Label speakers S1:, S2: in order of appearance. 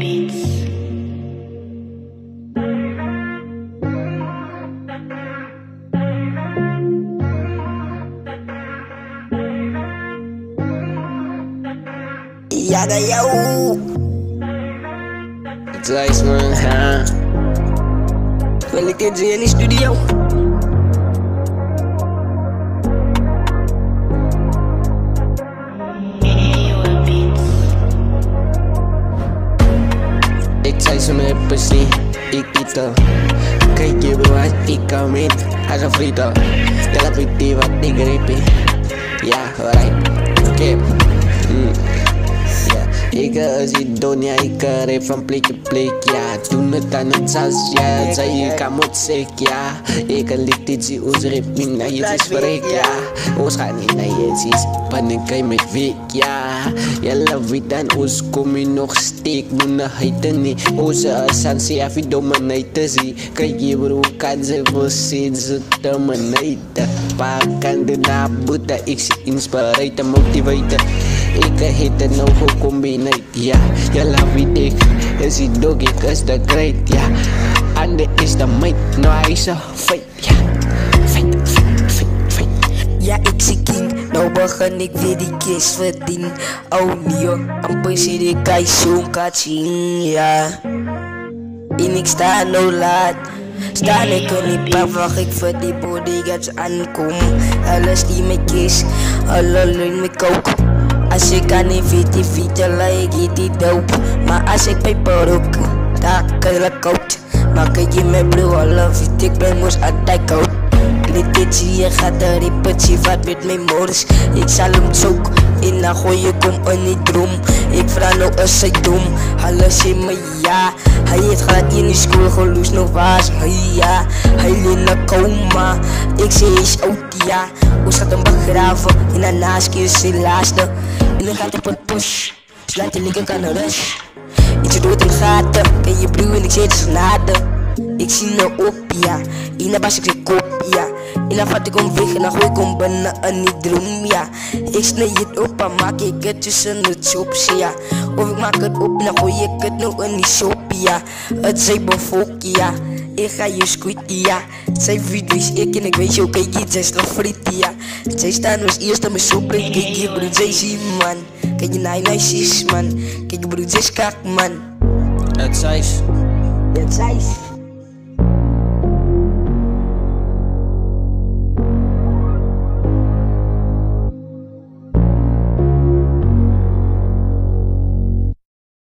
S1: Yaga yo.
S2: It's Ice man, huh?
S1: Welke in de studio.
S2: Ik zei ze me precies, ik niet al. Kijk je bewijs, ik kan niet. Hij is een vriend al. Ja, dat weet die wat ik riep. Ja, alright. Oké. Ik zie Donia, ik rap van plek op plek, ja. Toen het aan het zas, ja. Zei je kan moet zeg, ja. Ik liet dit zien, ons rap niet naar je spreek, ja. Ons gaat niet naar je zien, pannen kan je met week, ja. Jelle weet dan, ons kom je nog steek, moene heiten niet. Onze assantie, af je domme neiten zie. Kijk je bro, kan ze wel zien, ze domme neiten. Pakan de naboete, ik zie inspireren, motiveren. Ik heet het nou gecombineerd, ja. Jelle weet ik, is die dog, ik is de great, ja. Ande is de meid, nou hij is een feit, ja. Feit.
S1: Ja, ik zie king, nou begin ik weer die kist verdien. Oh nee, amper zie die guy zo'n kat zien, ja. En ik sta nou laat. Staan ik er niet paar, wacht ik voor die bodyguards aankom. Alles die me kies, alle leun me kook. Als ik aan die vite, lijkt je die dope. Maar als ik peper rook, dan kan je koud. Maak je met blue, alle vite, ik ben moest altijd koud. Dit zie je gaat de repetitie wat met mijn modus. Ik zal hem zoek en dan gooi je kom in die droom. Ik vraag nou is hij dom, alles in me ja. Hij heeft gehad in die school geloos nog was hij ja. Hij in een coma, ik zie hij is oud ja. Ons gaat hem begraven en daarna is zijn laatste. En dan gaat op een push, sluit de linker kan een rush. Ik zit dood in gaten, ken je broer en ik zit genade. Ik zie nou op ja, en dan was ik zijn kop ja. En dan vat ik hem weg en dan gooi ik hem binnen in die droom ja. Ik snij het op en maak ik het tussen de chops ja. Of ik maak het op en dan gooi ik het nou in die shop ja. Het zijn bevolk ja, ik ga je squeeten ja. Het zijn video's ik en ik weet je kijk je zijn nog friet ja. Zij staan als eerste mijn shop en kijk je broer zij zien man. Kijk je nice man, kijk je broer zij skak man.
S2: Het is Ice.
S1: Het is Ice.